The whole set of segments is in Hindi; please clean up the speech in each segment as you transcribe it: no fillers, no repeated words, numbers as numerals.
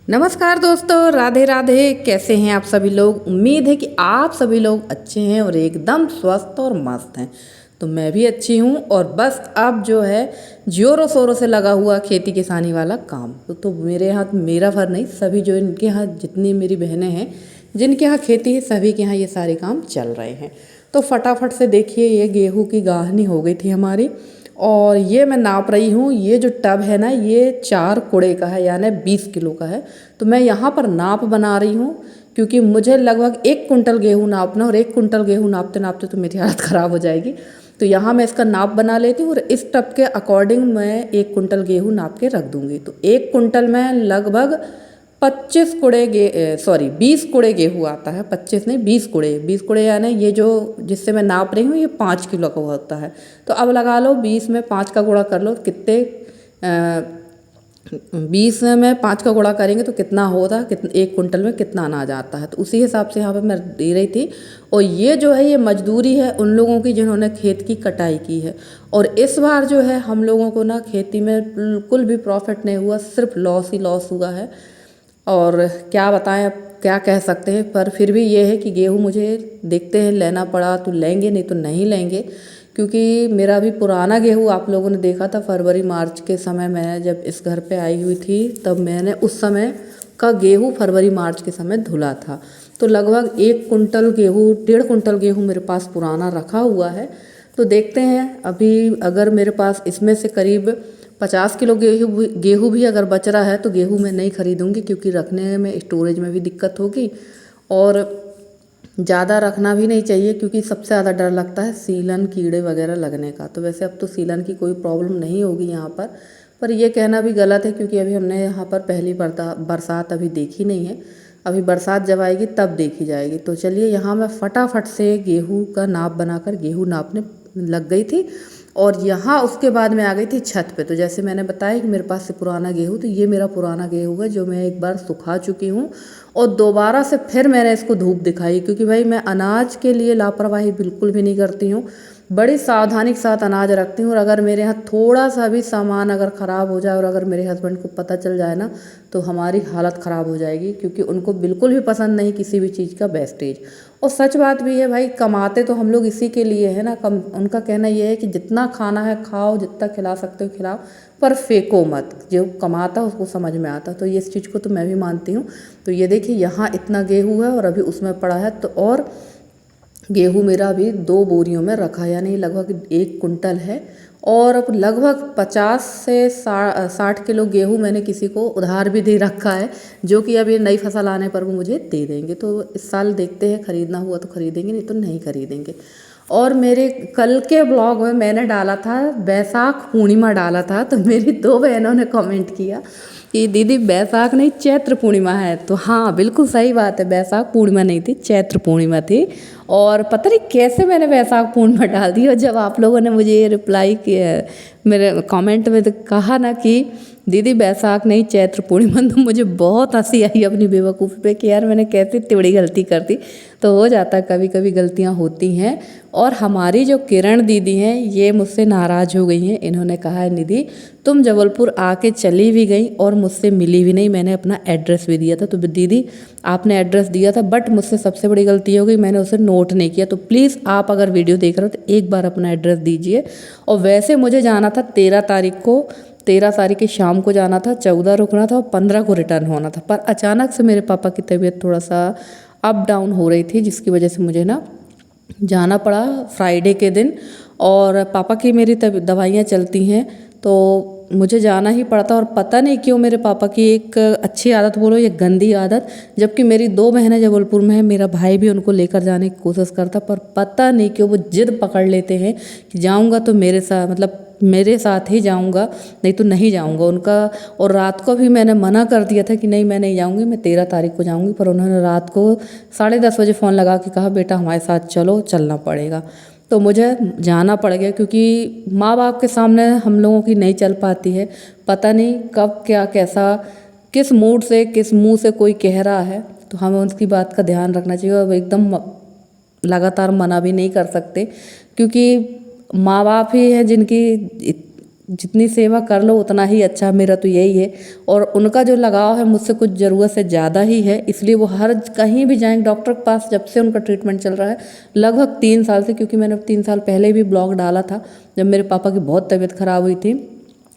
नमस्कार दोस्तों, राधे राधे। कैसे हैं आप सभी लोग। उम्मीद है कि आप सभी लोग अच्छे हैं और एकदम स्वस्थ और मस्त हैं। तो मैं भी अच्छी हूँ और बस अब जो है जोरों शोरों से लगा हुआ खेती किसानी वाला काम। तो मेरे यहाँ मेरा भर नहीं, सभी जो इनके यहाँ जितनी मेरी बहनें हैं जिनके यहाँ खेती है सभी के यहाँ ये सारे काम चल रहे हैं। तो फटाफट से देखिए, ये गेहूँ की गाहनी हो गई थी हमारी और ये मैं नाप रही हूँ। ये जो टब है ना, ये 4 कुड़े का है, यानी 20 किलो का है। तो मैं यहाँ पर नाप बना रही हूँ क्योंकि मुझे लगभग 1 कुंटल गेहूँ नापना, और 1 कुंटल गेहूँ नापते नापते तो मेरी हालत ख़राब हो जाएगी। तो यहाँ मैं इसका नाप बना लेती हूँ और इस टब के अकॉर्डिंग मैं 1 कुंटल गेहूँ नाप के रख दूँगी। तो 1 कुंटल में लगभग 25 कुड़े 20 कुड़े गेहूँ आता है। 25 नहीं, 20 कुड़े यानी ये जो जिससे मैं नाप रही हूँ ये 5 किलो का होता है। तो अब लगा लो 20 में 5 का गुणा कर लो कितने 20 में 5 का गुणा करेंगे तो कितना होता है, 1 कुंटल में कितना अनाज आता है। तो उसी हिसाब से यहाँ पर मैं दे रही थी। और ये जो है ये मजदूरी है उन लोगों की जिन्होंने खेत की कटाई की है। और इस बार जो है हम लोगों को ना खेती में बिल्कुल भी प्रॉफिट नहीं हुआ, सिर्फ लॉस ही लॉस हुआ है। और क्या बताएं, अब क्या कह सकते हैं। पर फिर भी ये है कि गेहूँ मुझे देखते हैं लेना पड़ा तो लेंगे, नहीं तो नहीं लेंगे। क्योंकि मेरा भी पुराना गेहूँ आप लोगों ने देखा था फरवरी मार्च के समय मैं जब इस घर पे आई हुई थी, तब मैंने उस समय का गेहूँ फरवरी मार्च के समय धुला था। तो लगभग 1 कुंटल गेहूँ, 1.5 कुंटल गेहूँ मेरे पास पुराना रखा हुआ है। तो देखते हैं अभी अगर मेरे पास इसमें से करीब 50 किलो गेहूँ भी अगर बच रहा है तो गेहूँ मैं नहीं खरीदूंगी, क्योंकि रखने में स्टोरेज में भी दिक्कत होगी और ज़्यादा रखना भी नहीं चाहिए, क्योंकि सबसे ज़्यादा डर लगता है सीलन कीड़े वगैरह लगने का। तो वैसे अब तो सीलन की कोई प्रॉब्लम नहीं होगी यहाँ पर ये कहना भी गलत है, क्योंकि अभी हमने यहाँ पर पहली बरसात अभी देखी नहीं है। अभी बरसात जब आएगी तब देखी जाएगी। तो चलिए, यहाँ मैं फटाफट से गेहूँ का नाप बनाकर गेहूँ नापने लग गई थी। और यहाँ उसके बाद मैं आ गई थी छत पे। तो जैसे मैंने बताया कि मेरे पास से पुराना गेहूँ, तो ये मेरा पुराना गेहूँ है जो मैं एक बार सुखा चुकी हूँ और दोबारा से फिर मैंने इसको धूप दिखाई, क्योंकि भाई मैं अनाज के लिए लापरवाही बिल्कुल भी नहीं करती हूँ। बड़ी सावधानी के साथ अनाज रखती हूँ। और अगर मेरे यहाँ थोड़ा सा भी सामान अगर ख़राब हो जाए और अगर मेरे हस्बैंड को पता चल जाए ना, तो हमारी हालत ख़राब हो जाएगी, क्योंकि उनको बिल्कुल भी पसंद नहीं किसी भी चीज़ का वेस्टेज। और सच बात भी है भाई, कमाते तो हम लोग इसी के लिए है ना। उनका कहना ये है कि जितना खाना है खाओ, जितना खिला सकते हो खिलाओ, पर फेंको मत। जो कमाता है उसको समझ में आता। तो ये इस चीज़ को तो मैं भी मानती हूँ। तो ये देखिए, यहाँ इतना गेहूँ है और अभी उसमें पड़ा है। तो और गेहूँ मेरा अभी 2 बोरियों में रखा है, यानी लगभग 1 कुंटल है। और अब लगभग 50 से 60 किलो गेहूँ मैंने किसी को उधार भी दे रखा है, जो कि अब ये नई फसल आने पर वो मुझे दे देंगे। तो इस साल देखते हैं, खरीदना हुआ तो खरीदेंगे, नहीं तो नहीं खरीदेंगे। और मेरे कल के ब्लॉग में मैंने डाला था बैसाख पूर्णिमा डाला था, तो मेरी 2 बहनों ने कमेंट किया कि दीदी बैसाख नहीं चैत्र पूर्णिमा है। तो हाँ, बिल्कुल सही बात है, बैसाख पूर्णिमा नहीं थी, चैत्र पूर्णिमा थी। और पता नहीं कैसे मैंने बैसाख पूर्णिमा डाल दी। और जब आप लोगों ने मुझे ये रिप्लाई किया मेरे कमेंट में, तो कहा ना कि दीदी बैसाख नहीं चैत्र पूर्णिमा, तो मुझे बहुत हंसी आई अपनी बेवकूफ़ी पे कि यार मैंने कैसे इतनी बड़ी गलती कर दी। तो हो जाता है, कभी कभी गलतियाँ होती हैं। और हमारी जो किरण दीदी हैं ये मुझसे नाराज़ हो गई हैं। इन्होंने कहा है निधि तुम जबलपुर आके चली भी गई और मुझसे मिली भी नहीं, मैंने अपना एड्रेस भी दिया था। तो दीदी आपने एड्रेस दिया था, बट मुझसे सबसे बड़ी गलती हो गई, मैंने उसे नोट नहीं किया। तो प्लीज़ आप अगर वीडियो देख रहे हो तो एक बार अपना एड्रेस दीजिए। और वैसे मुझे जाना था 13 तारीख को, 13 तारीख की शाम को जाना था, 14 रुकना था और 15 को रिटर्न होना था। पर अचानक से मेरे पापा की तबीयत थोड़ा सा अप डाउन हो रही थी, जिसकी वजह से मुझे ना जाना पड़ा फ्राइडे के दिन। और पापा की मेरी दवाइयाँ चलती हैं तो मुझे जाना ही पड़ता। और पता नहीं क्यों मेरे पापा की एक अच्छी आदत बोलो या गंदी आदत, जबकि मेरी 2 बहनें जबलपुर में है, मेरा भाई भी उनको लेकर जाने की कोशिश करता, पर पता नहीं क्यों वो जिद पकड़ लेते हैं कि जाऊंगा तो मेरे साथ, मतलब मेरे साथ ही जाऊंगा, नहीं तो नहीं जाऊंगा उनका। और रात को भी मैंने मना कर दिया था कि नहीं मैं नहीं जाऊंगी, मैं 13 तारीख को जाऊंगी। पर उन्होंने रात को 10:30 बजे फ़ोन लगा के कहा बेटा हमारे साथ चलो, चलना पड़ेगा। तो मुझे जाना पड़ गया, क्योंकि माँ बाप के सामने हम लोगों की नहीं चल पाती है। पता नहीं कब क्या कैसा किस मूड से किस मुंह से कोई कह रहा है, तो हमें उनकी बात का ध्यान रखना चाहिए। और एकदम लगातार मना भी नहीं कर सकते, क्योंकि माँ बाप ही हैं जिनकी जितनी सेवा कर लो उतना ही अच्छा, मेरा तो यही है। और उनका जो लगाव है मुझसे कुछ ज़रूरत से ज़्यादा ही है, इसलिए वो हर कहीं भी जाएंगे डॉक्टर के पास। जब से उनका ट्रीटमेंट चल रहा है लगभग 3 साल से, क्योंकि मैंने 3 साल पहले भी ब्लॉग डाला था जब मेरे पापा की बहुत तबीयत ख़राब हुई थी,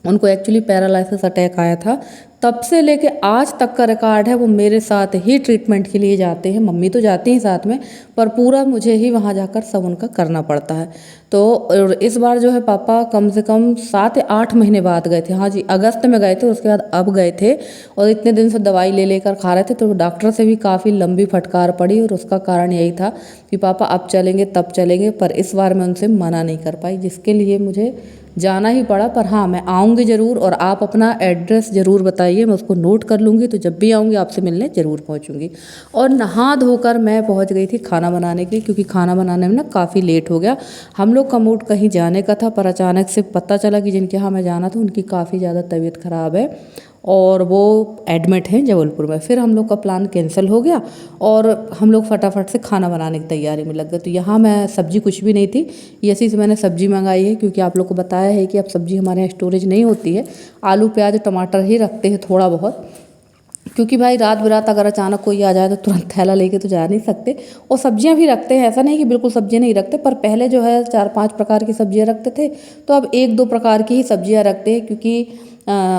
उनको एक्चुअली पैरालिसिस अटैक आया था। तब से लेके आज तक का रिकॉर्ड है वो मेरे साथ ही ट्रीटमेंट के लिए जाते हैं। मम्मी तो जाती हैं साथ में, पर पूरा मुझे ही वहाँ जाकर सब उनका करना पड़ता है। तो और इस बार जो है पापा कम से कम 7 या 8 महीने बाद गए थे। हाँ जी, अगस्त में गए थे, उसके बाद अब गए थे। और इतने दिन से दवाई ले लेकर खा रहे थे, तो डॉक्टर से भी काफ़ी लंबी फटकार पड़ी, और उसका कारण यही था कि पापा अब चलेंगे तब चलेंगे। पर इस बार मैं उनसे मना नहीं कर पाई, जिसके लिए मुझे जाना ही पड़ा। पर हाँ, मैं आऊँगी ज़रूर, और आप अपना एड्रेस ज़रूर बताइए, मैं उसको नोट कर लूँगी। तो जब भी आऊँगी आपसे मिलने ज़रूर पहुँचूँगी। और नहा धोकर मैं पहुँच गई थी खाना बनाने के लिए, क्योंकि खाना बनाने में ना काफ़ी लेट हो गया। हम लोग का मूड कहीं जाने का था, पर अचानक से पता चला कि जिनके यहाँ मैं जाना था उनकी काफ़ी ज़्यादा तबीयत ख़राब है और वो एडमिट हैं जबलपुर में। फिर हम लोग का प्लान कैंसिल हो गया और हम लोग फटाफट से खाना बनाने की तैयारी में लग गए। तो यहाँ मैं सब्ज़ी कुछ भी नहीं थी, इसी से मैंने सब्ज़ी मंगाई है, क्योंकि आप लोग को बताया है कि अब सब्ज़ी हमारे यहाँ स्टोरेज नहीं होती है। आलू प्याज टमाटर ही रखते हैं थोड़ा बहुत, क्योंकि भाई रात बिरात अगर अचानक कोई आ जाए तो तुरंत थैला लेके तो जा नहीं सकते। और सब्जियां भी रखते हैं, ऐसा नहीं कि बिल्कुल सब्जियां नहीं रखते, पर पहले जो है 4-5 प्रकार की सब्जियां रखते थे, तो अब 1-2 प्रकार की ही सब्जियां रखते हैं। क्योंकि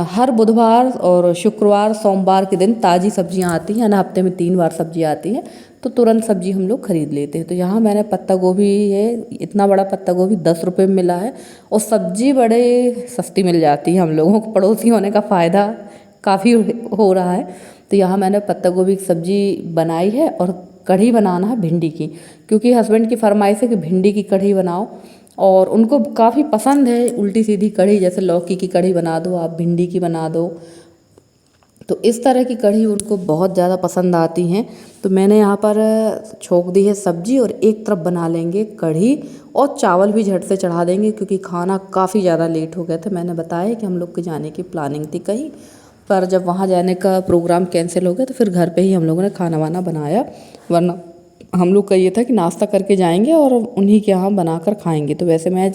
हर बुधवार और शुक्रवार सोमवार के दिन ताज़ी सब्जियां आती हैं, ना हफ्ते में 3 बार सब्जियां आती हैं, तो तुरंत सब्जी हम लोग खरीद लेते हैं। तो यहाँ मैंने पत्ता गोभी है, इतना बड़ा पत्ता गोभी 10 रुपये में मिला है, और सब्जी बड़े सस्ती मिल जाती है। हम लोगों को पड़ोसी होने का फ़ायदा काफ़ी हो रहा है। तो यहाँ मैंने पत्ता गोभी की सब्जी बनाई है, और कढ़ी बनाना है भिंडी की, क्योंकि हस्बैंड की फरमाइश है कि भिंडी की कढ़ी बनाओ, और उनको काफ़ी पसंद है उल्टी सीधी कढ़ी। जैसे लौकी की कढ़ी बना दो, आप भिंडी की बना दो, तो इस तरह की कढ़ी उनको बहुत ज़्यादा पसंद आती हैं। तो मैंने यहाँ पर छोंक दी है सब्जी, और एक तरफ बना लेंगे कढ़ी, और चावल भी झट से चढ़ा देंगे, क्योंकि खाना काफ़ी ज़्यादा लेट हो गया था। मैंने बताया कि हम लोग के जाने की प्लानिंग थी कहीं, पर जब वहाँ जाने का प्रोग्राम कैंसिल हो गया तो फिर घर पे ही हम लोगों ने खाना वाना बनाया। वरना हम लोग का ये था कि नाश्ता करके जाएंगे और उन्हीं के यहाँ बनाकर खाएंगे। तो वैसे मैं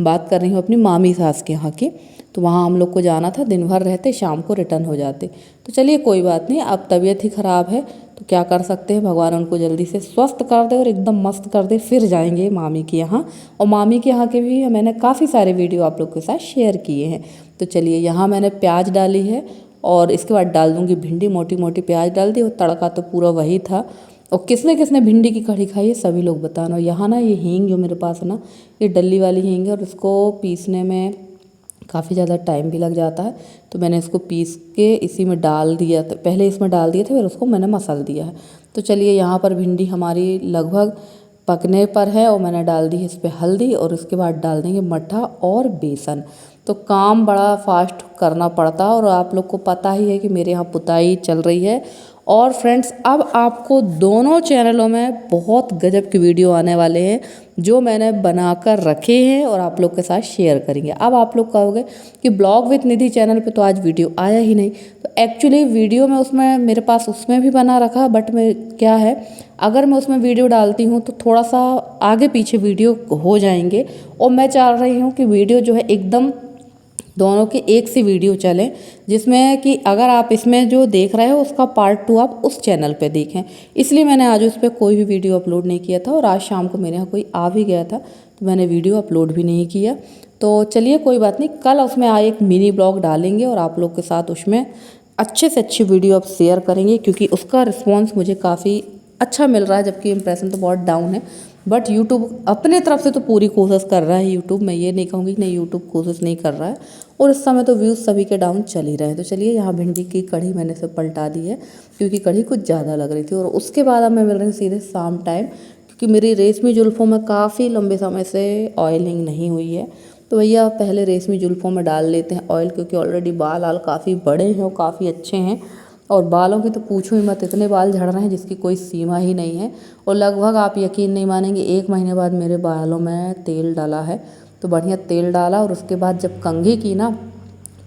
बात कर रही हूँ अपनी मामी सास के यहाँ की, तो वहाँ हम लोग को जाना था, दिन भर रहते, शाम को रिटर्न हो जाते। तो चलिए कोई बात नहीं, अब तबीयत ही ख़राब है तो क्या कर सकते हैं, भगवान उनको जल्दी से स्वस्थ कर दे और एकदम मस्त कर दे, फिर जाएंगे मामी के यहाँ। और मामी के यहाँ के भी मैंने काफ़ी सारे वीडियो आप लोग के साथ शेयर किए हैं। तो चलिए, यहाँ मैंने प्याज डाली है, और इसके बाद डाल दूँगी भिंडी, मोटी मोटी प्याज डाल दी, और तड़का तो पूरा वही था। और किसने किसने भिंडी की कढ़ी खाई है सभी लोग बताना। यहाँ ना ये हींग जो मेरे पास है ना, ये डली वाली हींग है, और इसको पीसने में काफ़ी ज़्यादा टाइम भी लग जाता है। तो मैंने इसको पीस के इसी में डाल दिया था, पहले इसमें डाल दिए थे, फिर उसको मैंने मसल दिया है। तो चलिए, यहाँ पर भिंडी हमारी लगभग पकने पर है, और मैंने डाल दी है इस पर हल्दी, और उसके बाद डाल देंगे मट्ठा और बेसन। तो काम बड़ा फास्ट करना पड़ता है, और आप लोग को पता ही है कि मेरे यहाँ पुताई चल रही है। और फ्रेंड्स, अब आपको दोनों चैनलों में बहुत गजब की वीडियो आने वाले हैं, जो मैंने बनाकर रखे हैं और आप लोग के साथ शेयर करेंगे। अब आप लोग कहोगे कि ब्लॉग विद निधि चैनल पे तो आज वीडियो आया ही नहीं। तो एक्चुअली वीडियो में उसमें मेरे पास उसमें भी बना रखा, बट मैं क्या है, अगर मैं उसमें वीडियो डालती हूँ तो थोड़ा सा आगे पीछे वीडियो हो जाएंगे, और मैं चाह रही हूँ कि वीडियो जो है एकदम दोनों की एक सी वीडियो चले, जिसमें कि अगर आप इसमें जो देख रहे हो उसका पार्ट 2 आप उस चैनल पे देखें। इसलिए मैंने आज उस पर कोई भी वीडियो अपलोड नहीं किया था, और आज शाम को मेरे यहाँ कोई आ भी गया था तो मैंने वीडियो अपलोड भी नहीं किया। तो चलिए कोई बात नहीं, कल उसमें एक मिनी ब्लॉग डालेंगे, और आप लोग के साथ उसमें अच्छे से अच्छी वीडियो आप शेयर करेंगे, क्योंकि उसका रिस्पॉन्स मुझे काफ़ी अच्छा मिल रहा है, जबकि इम्प्रेशन तो बहुत डाउन है। बट यूट्यूब अपने तरफ से तो पूरी कोशिश कर रहा है। यूट्यूब, मैं ये नहीं कहूँगी कि नहीं, यूट्यूब कोशिश नहीं कर रहा है, और इस समय तो व्यूज़ सभी के डाउन चल ही रहे हैं। तो चलिए, यहाँ भिंडी की कढ़ी मैंने सब पलटा दी है, क्योंकि कढ़ी कुछ ज़्यादा लग रही थी। और उसके बाद अब मैं मिल रही हूँ सीधे शाम टाइम, क्योंकि मेरी रेशमी जुल्फ़ों में काफ़ी लंबे समय से ऑयलिंग नहीं हुई है। तो भैया पहले रेशमी जुल्फ़ों में डाल लेते हैं ऑयल, क्योंकि ऑलरेडी बाल आल काफ़ी बड़े हैं और काफ़ी अच्छे हैं। और बालों की तो पूछो ही मत, इतने बाल झड़ रहे हैं जिसकी कोई सीमा ही नहीं है। और लगभग आप यकीन नहीं मानेंगे, 1 महीने बाद मेरे बालों में तेल डाला है। तो बढ़िया तेल डाला, और उसके बाद जब कंघी की ना,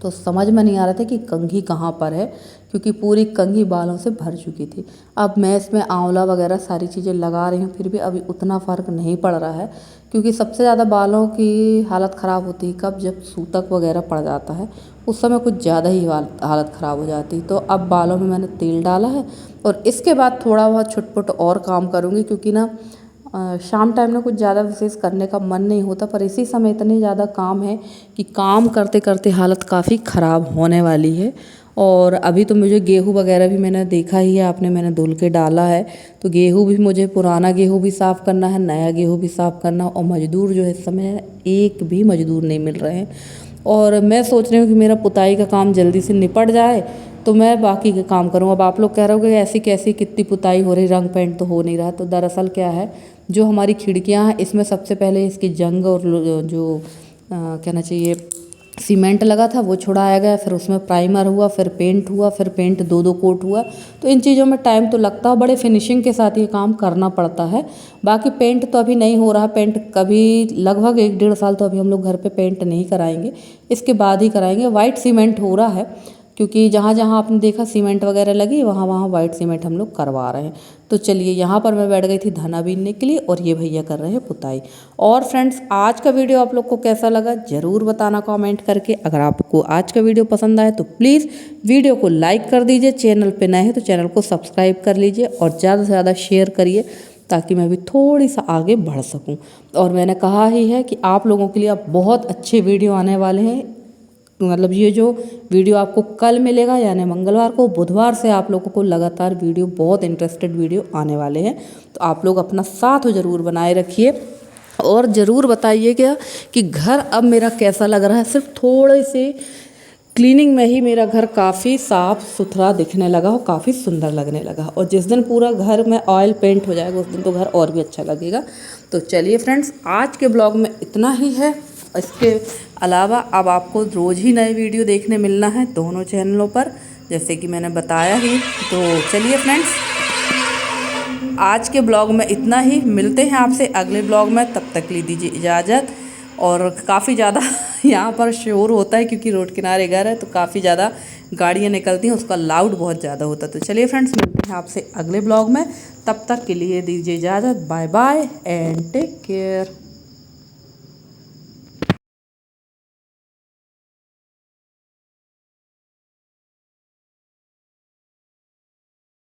तो समझ में नहीं आ रहा था कि कंघी कहाँ पर है, क्योंकि पूरी कंघी बालों से भर चुकी थी। अब मैं इसमें आंवला वगैरह सारी चीज़ें लगा रही हूँ, फिर भी अभी उतना फ़र्क नहीं पड़ रहा है, क्योंकि सबसे ज़्यादा बालों की हालत ख़राब होती है कब, जब सूतक वगैरह पड़ जाता है, उस समय कुछ ज़्यादा ही हालत ख़राब हो जाती। तो अब बालों में मैंने तेल डाला है और इसके बाद थोड़ा बहुत छुटपुट और काम करूँगी, क्योंकि ना शाम टाइम में कुछ ज़्यादा विशेष करने का मन नहीं होता, पर इसी समय इतने ज़्यादा काम है कि काम करते करते हालत काफ़ी ख़राब होने वाली है। और अभी तो मुझे गेहूँ वगैरह भी मैंने देखा ही है आपने, मैंने धुल के डाला है, तो गेहूँ भी मुझे पुराना गेहूँ भी साफ़ करना है, नया गेहूँ भी साफ़ करना, और मज़दूर जो है इस समय एक भी मज़दूर नहीं मिल रहे हैं। और मैं सोच रही हूँ कि मेरा पुताई का काम जल्दी से निपट जाए तो मैं बाकी का काम करूँ। अब आप लोग कह रहे हो कि ऐसी कैसी कितनी पुताई हो रही, रंग पेंट तो हो नहीं रहा। तो दरअसल क्या है, जो हमारी खिड़कियाँ हैं इसमें सबसे पहले इसकी जंग और जो कहना चाहिए सीमेंट लगा था वो छुड़ाया गया, फिर उसमें प्राइमर हुआ, फिर पेंट हुआ, फिर पेंट 2-2 कोट हुआ। तो इन चीज़ों में टाइम तो लगता है, बड़े फिनिशिंग के साथ ये काम करना पड़ता है। बाकी पेंट तो अभी नहीं हो रहा, पेंट कभी लगभग 1-1.5 साल तो अभी हम लोग घर पे पेंट नहीं कराएंगे, इसके बाद ही कराएंगे। वाइट सीमेंट हो रहा है, क्योंकि जहाँ जहाँ आपने देखा सीमेंट वगैरह लगी वहाँ वहाँ वाइट सीमेंट हम लोग करवा रहे हैं। तो चलिए, यहाँ पर मैं बैठ गई थी धना बीनने के लिए और ये भैया कर रहे हैं पुताई। और फ्रेंड्स, आज का वीडियो आप लोग को कैसा लगा ज़रूर बताना कमेंट करके। अगर आपको आज का वीडियो पसंद आए तो प्लीज़ वीडियो को लाइक कर दीजिए, चैनल पे नए हैं तो चैनल को सब्सक्राइब कर लीजिए और ज़्यादा से ज़्यादा शेयर करिए, ताकि मैं भी थोड़ी सा आगे बढ़ सकूं। और मैंने कहा ही है कि आप लोगों के लिए अब बहुत अच्छे वीडियो आने वाले हैं, मतलब ये जो वीडियो आपको कल मिलेगा यानी मंगलवार को, बुधवार से आप लोगों को लगातार वीडियो, बहुत इंटरेस्टेड वीडियो आने वाले हैं। तो आप लोग अपना साथ ज़रूर बनाए रखिए और ज़रूर बताइएगा कि घर अब मेरा कैसा लग रहा है। सिर्फ थोड़े से क्लीनिंग में ही मेरा घर काफ़ी साफ़ सुथरा दिखने लगा और काफ़ी सुंदर लगने लगा। और जिस दिन पूरा घर में ऑयल पेंट हो जाएगा उस दिन तो घर और भी अच्छा लगेगा। तो चलिए फ्रेंड्स, आज के ब्लॉग में इतना ही है। इसके अलावा अब आपको रोज़ ही नए वीडियो देखने मिलना है दोनों चैनलों पर, जैसे कि मैंने बताया ही। तो चलिए फ्रेंड्स, आज के ब्लॉग में इतना ही, मिलते हैं आपसे अगले ब्लॉग में, तब तक ली दीजिए इजाज़त। और काफ़ी ज़्यादा यहाँ पर शोर होता है क्योंकि रोड किनारे घर है, तो काफ़ी ज़्यादा गाड़ियाँ निकलती हैं, उसका लाउड बहुत ज़्यादा होता है। तो चलिए फ्रेंड्स, मिलते हैं आपसे अगले ब्लॉग में, तब तक के लिए दीजिए इजाज़त। Bye bye and take care.